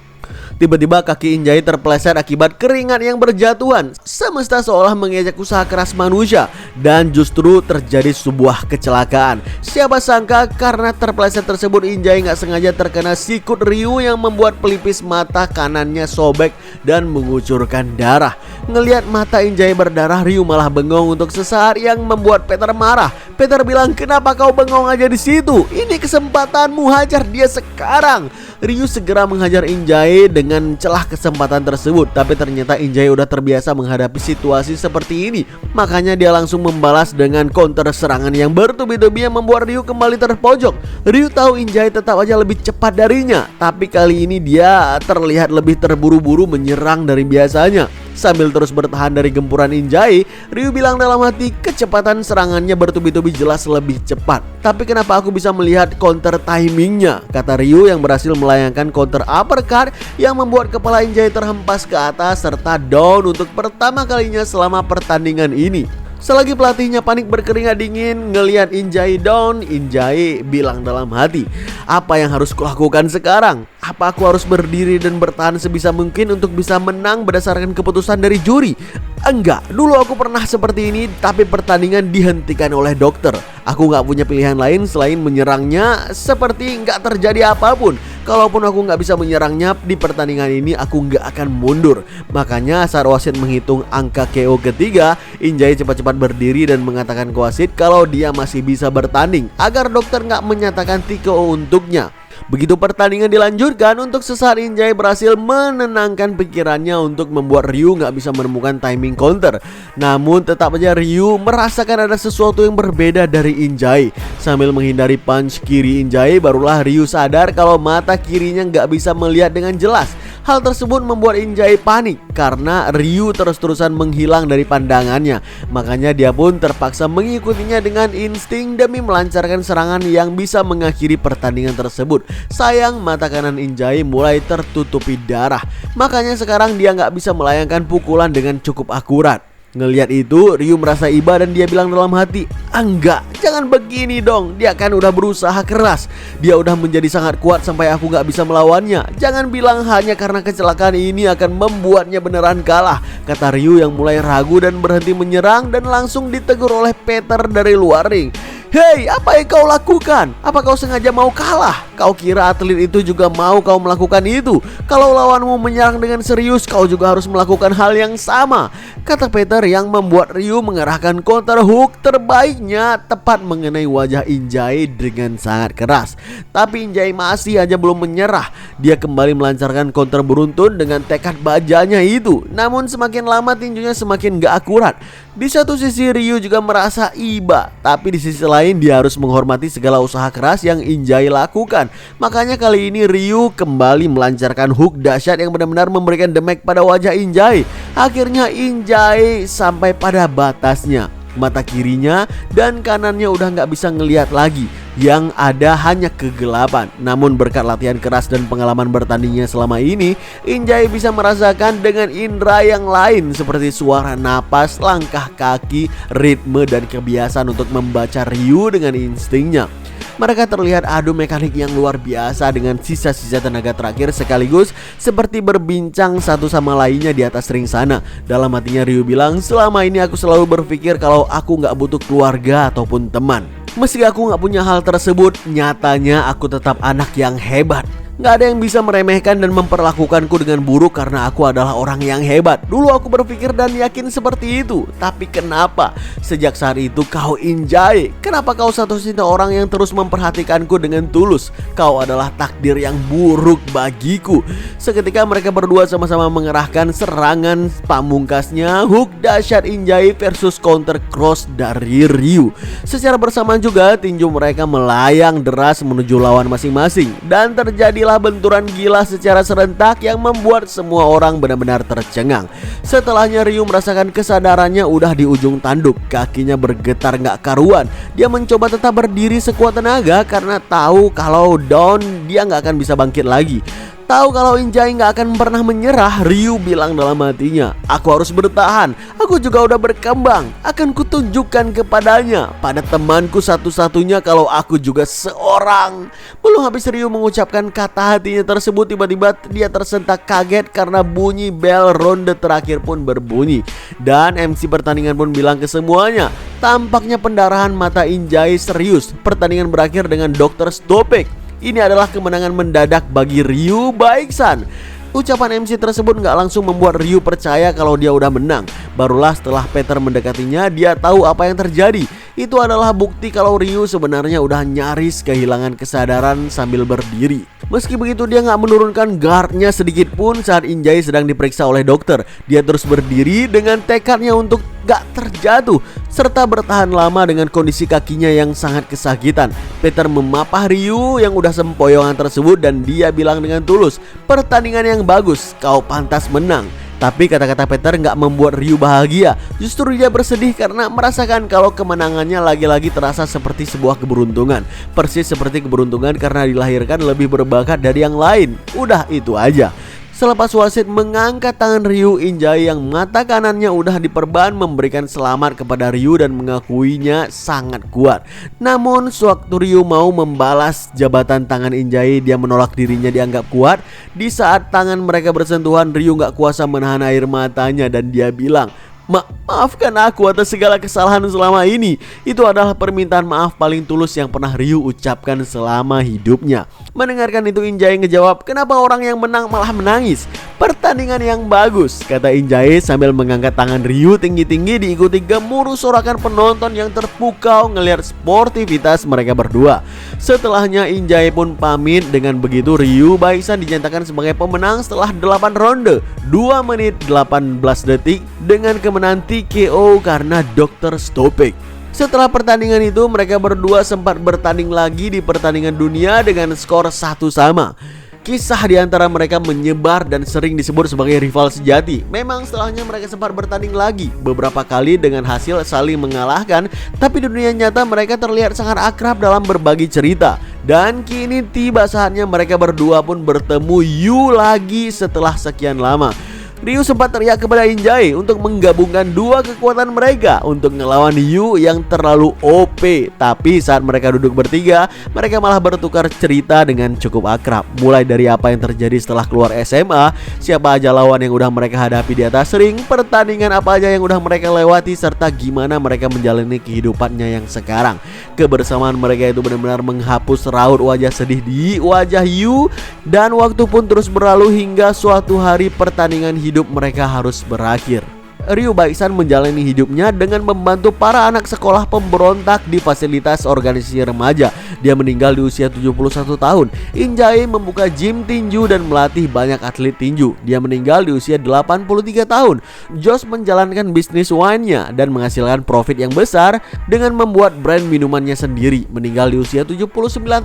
Tiba-tiba kaki Injay terpeleset akibat keringat yang berjatuhan. Semesta seolah mengejek usaha keras manusia dan justru terjadi sebuah kecelakaan. Siapa sangka karena terpeleset tersebut Injay nggak sengaja terkena sikut Ryu yang membuat pelipis mata kanannya sobek dan mengucurkan darah. Ngelihat mata Injay berdarah, Ryu malah bengong untuk sesaat yang membuat Peter marah. Peter bilang, "Kenapa kau bengong aja di situ? Ini kesempatanmu, hajar dia sekarang." Ryu segera menghajar Injay dengan celah kesempatan tersebut, tapi ternyata Injay udah terbiasa menghadapi situasi seperti ini. Makanya dia langsung membalas dengan counter serangan yang bertubi-tubi yang membuat Ryu kembali terpojok. Ryu tahu Injay tetap aja lebih cepat darinya, tapi kali ini dia terlihat lebih terburu-buru menyerang dari biasanya. Sambil terus bertahan dari gempuran Injay, Ryu bilang dalam hati, kecepatan serangannya bertubi-tubi jelas lebih cepat. Tapi kenapa aku bisa melihat counter timingnya? Kata Ryu yang berhasil melayangkan counter uppercut yang membuat kepala Injay terhempas ke atas serta down untuk pertama kalinya selama pertandingan ini. Selagi pelatihnya panik berkeringat dingin ngelihat Injay down, Injay bilang dalam hati, "Apa yang harus kulakukan sekarang? Apa aku harus berdiri dan bertahan sebisa mungkin untuk bisa menang berdasarkan keputusan dari juri? Enggak, dulu aku pernah seperti ini, tapi pertandingan dihentikan oleh dokter. Aku gak punya pilihan lain selain menyerangnya seperti gak terjadi apapun. Kalaupun aku gak bisa menyerangnya di pertandingan ini, aku gak akan mundur." Makanya saat wasit menghitung angka KO ketiga, Injay cepat-cepat berdiri dan mengatakan ke wasit kalau dia masih bisa bertanding agar dokter gak menyatakan TKO untuknya. Begitu pertandingan dilanjutkan, untuk sesaat Injay berhasil menenangkan pikirannya untuk membuat Ryu gak bisa menemukan timing counter. Namun tetap aja Ryu merasakan ada sesuatu yang berbeda dari Injay. Sambil menghindari punch kiri Injay, barulah Ryu sadar kalau mata kirinya gak bisa melihat dengan jelas. Hal tersebut membuat Injay panik karena Ryu terus-terusan menghilang dari pandangannya. Makanya dia pun terpaksa mengikutinya dengan insting demi melancarkan serangan yang bisa mengakhiri pertandingan tersebut. Sayang, mata kanan Injay mulai tertutupi darah. Makanya sekarang dia nggak bisa melayangkan pukulan dengan cukup akurat. Ngelihat itu, Ryu merasa iba dan dia bilang dalam hati, "Enggak, jangan begini dong. Dia kan udah berusaha keras. Dia udah menjadi sangat kuat sampai aku gak bisa melawannya. Jangan bilang hanya karena kecelakaan ini akan membuatnya beneran kalah," kata Ryu yang mulai ragu dan berhenti menyerang dan langsung ditegur oleh Peter dari luar ring. "Hei, apa yang kau lakukan? Apa kau sengaja mau kalah? Kau kira atlet itu juga mau kau melakukan itu? Kalau lawanmu menyerang dengan serius, kau juga harus melakukan hal yang sama," kata Peter yang membuat Ryu mengerahkan counter hook terbaiknya tepat mengenai wajah Injay dengan sangat keras. Tapi Injay masih aja belum menyerah. Dia kembali melancarkan counter beruntun dengan tekad bajanya itu. Namun semakin lama tinjunya semakin gak akurat. Di satu sisi Ryu juga merasa iba, tapi di sisi lain dia harus menghormati segala usaha keras yang Injay lakukan. Makanya kali ini Ryu kembali melancarkan hook dahsyat yang benar-benar memberikan damage pada wajah Injay. Akhirnya Injay sampai pada batasnya. Mata kirinya dan kanannya udah nggak bisa ngelihat lagi. Yang ada hanya kegelapan. Namun berkat latihan keras dan pengalaman bertandingnya selama ini, Injay bisa merasakan dengan indera yang lain seperti suara napas, langkah kaki, ritme, dan kebiasaan untuk membaca Ryu dengan instingnya. Mereka terlihat adu mekanik yang luar biasa dengan sisa-sisa tenaga terakhir sekaligus seperti berbincang satu sama lainnya di atas ring sana. Dalam hatinya Ryu bilang, "Selama ini aku selalu berpikir kalau aku gak butuh keluarga ataupun teman. Meski aku gak punya hal tersebut, nyatanya aku tetap anak yang hebat. Gak ada yang bisa meremehkan dan memperlakukanku dengan buruk karena aku adalah orang yang hebat. Dulu aku berpikir dan yakin seperti itu. Tapi kenapa? Sejak saat itu kau Injay, kenapa kau satu-satunya orang yang terus memperhatikanku dengan tulus? Kau adalah takdir yang buruk bagiku. Seketika mereka berdua sama-sama mengerahkan serangan pamungkasnya, hook dahsyat Injay versus counter cross dari Ryu. Secara bersamaan juga tinju mereka melayang deras menuju lawan masing-masing, dan terjadilah benturan gila secara serentak yang membuat semua orang benar-benar tercengang. Setelahnya Ryu merasakan kesadarannya udah di ujung tanduk, kakinya bergetar gak karuan. Dia mencoba tetap berdiri sekuat tenaga karena tahu kalau down dia gak akan bisa bangkit lagi. Tahu kalau Injay gak akan pernah menyerah, Ryu bilang dalam hatinya, aku harus bertahan, aku juga udah berkembang, akan kutunjukkan kepadanya, pada temanku satu-satunya kalau aku juga seorang. Belum habis Ryu mengucapkan kata hatinya tersebut, tiba-tiba dia tersentak kaget karena bunyi bel ronde terakhir pun berbunyi. Dan MC pertandingan pun bilang ke semuanya, tampaknya pendarahan mata Injay serius. Pertandingan berakhir dengan Dr. Stopek. Ini adalah kemenangan mendadak bagi Ryu Baeksan. Ucapan MC tersebut gak langsung membuat Ryu percaya kalau dia udah menang. Barulah setelah Peter mendekatinya, dia tahu apa yang terjadi. Itu adalah bukti kalau Ryu sebenarnya udah nyaris kehilangan kesadaran sambil berdiri. Meski begitu dia gak menurunkan guardnya sedikit pun saat Injay sedang diperiksa oleh dokter. Dia terus berdiri dengan tekadnya untuk gak terjatuh serta bertahan lama dengan kondisi kakinya yang sangat kesakitan. Peter memapah Ryu yang udah sempoyongan tersebut dan dia bilang dengan tulus, pertandingan yang bagus, kau pantas menang. Tapi kata-kata Peter gak membuat Ryu bahagia. Justru dia bersedih karena merasakan kalau kemenangannya lagi-lagi terasa seperti sebuah keberuntungan. Persis seperti keberuntungan karena dilahirkan lebih berbakat dari yang lain. Udah itu aja. Selepas wasit mengangkat tangan Ryu, Injay yang mata kanannya udah diperban memberikan selamat kepada Ryu dan mengakuinya sangat kuat. Namun sewaktu Ryu mau membalas jabatan tangan Injay, dia menolak dirinya dianggap kuat. Di saat tangan mereka bersentuhan, Ryu gak kuasa menahan air matanya dan dia bilang, maafkan aku atas segala kesalahan selama ini. Itu adalah permintaan maaf paling tulus yang pernah Ryu ucapkan selama hidupnya. Mendengarkan itu Injay ngejawab, kenapa orang yang menang malah menangis? Pertandingan yang bagus, kata Injay sambil mengangkat tangan Ryu tinggi-tinggi diikuti gemuruh sorakan penonton yang terpukau ngelihat sportivitas mereka berdua. Setelahnya Injay pun pamit. Dengan begitu Ryu Baeksan dinyatakan sebagai pemenang setelah 8 ronde 2 menit 18 detik dengan kemenangan TKO karena Dr. Stopek. Setelah pertandingan itu mereka berdua sempat bertanding lagi di pertandingan dunia dengan skor 1-1. Kisah di antara mereka menyebar dan sering disebut sebagai rival sejati. Memang setelahnya mereka sempat bertanding lagi beberapa kali dengan hasil saling mengalahkan, tapi di dunia nyata mereka terlihat sangat akrab dalam berbagi cerita. Dan kini tiba saatnya mereka berdua pun bertemu Yu lagi setelah sekian lama. Ryu sempat teriak kepada Injay untuk menggabungkan dua kekuatan mereka untuk ngelawan Yu yang terlalu OP. Tapi saat mereka duduk bertiga, mereka malah bertukar cerita dengan cukup akrab. Mulai dari apa yang terjadi setelah keluar SMA, siapa aja lawan yang udah mereka hadapi di atas ring, pertandingan apa aja yang udah mereka lewati, serta gimana mereka menjalani kehidupannya yang sekarang. Kebersamaan mereka itu benar-benar menghapus raut wajah sedih di wajah Yu. Dan waktu pun terus berlalu hingga suatu hari pertandingan hidup mereka harus berakhir. Ryu Baeksan menjalani hidupnya dengan membantu para anak sekolah pemberontak di fasilitas organisasi remaja. Dia meninggal di usia 71 tahun. Injay membuka gym tinju dan melatih banyak atlet tinju. Dia meninggal di usia 83 tahun. Josh menjalankan bisnis wine-nya dan menghasilkan profit yang besar dengan membuat brand minumannya sendiri. Meninggal di usia 79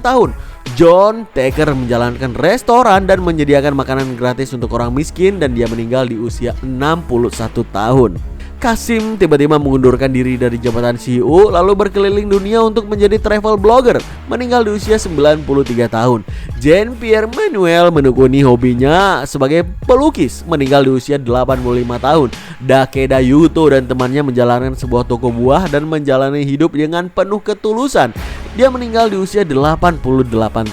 tahun. John Taker menjalankan restoran dan menyediakan makanan gratis untuk orang miskin dan dia meninggal di usia 61 tahun. Kasim tiba-tiba mengundurkan diri dari jabatan CEO lalu berkeliling dunia untuk menjadi travel blogger, meninggal di usia 93 tahun. Jean-Pierre Manuel menekuni hobinya sebagai pelukis, meninggal di usia 85 tahun. Takeda Yuto dan temannya menjalankan sebuah toko buah dan menjalani hidup dengan penuh ketulusan. Dia meninggal di usia 88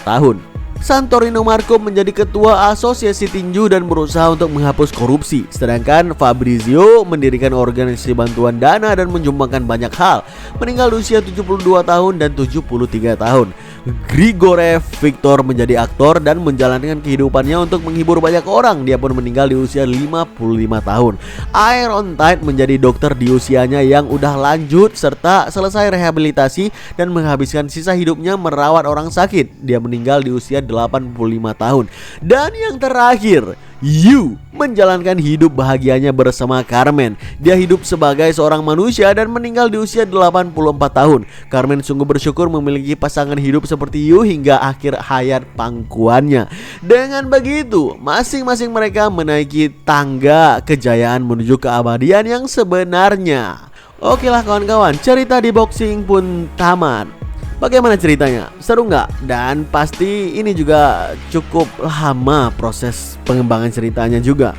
tahun. Santorino Marco menjadi ketua asosiasi tinju dan berusaha untuk menghapus korupsi. Sedangkan Fabrizio mendirikan organisasi bantuan dana dan menyumbangkan banyak hal. Meninggal di usia 72 tahun dan 73 tahun. Grigorev Viktor menjadi aktor dan menjalankan kehidupannya untuk menghibur banyak orang. Dia pun meninggal di usia 55 tahun. Iron Tide menjadi dokter di usianya yang udah lanjut serta selesai rehabilitasi dan menghabiskan sisa hidupnya merawat orang sakit. Dia meninggal di usia 85 tahun. Dan yang terakhir, Yu menjalankan hidup bahagianya bersama Carmen. Dia hidup sebagai seorang manusia dan meninggal di usia 84 tahun. Carmen sungguh bersyukur memiliki pasangan hidup seperti Yu hingga akhir hayat pangkuannya. Dengan begitu, masing-masing mereka menaiki tangga kejayaan menuju keabadian yang sebenarnya. Oke lah kawan-kawan, cerita di boxing pun tamat. Bagaimana ceritanya? Seru nggak? Dan pasti ini juga cukup lama proses pengembangan ceritanya juga.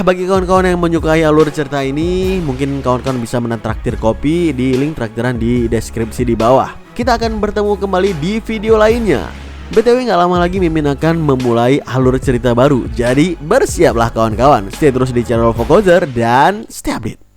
Bagi kawan-kawan yang menyukai alur cerita ini, mungkin kawan-kawan bisa menatraktir kopi di link traktiran di deskripsi di bawah. Kita akan bertemu kembali di video lainnya. BTW nggak lama lagi Mimin akan memulai alur cerita baru. Jadi bersiaplah kawan-kawan. Stay terus di channel Vokozer dan stay update.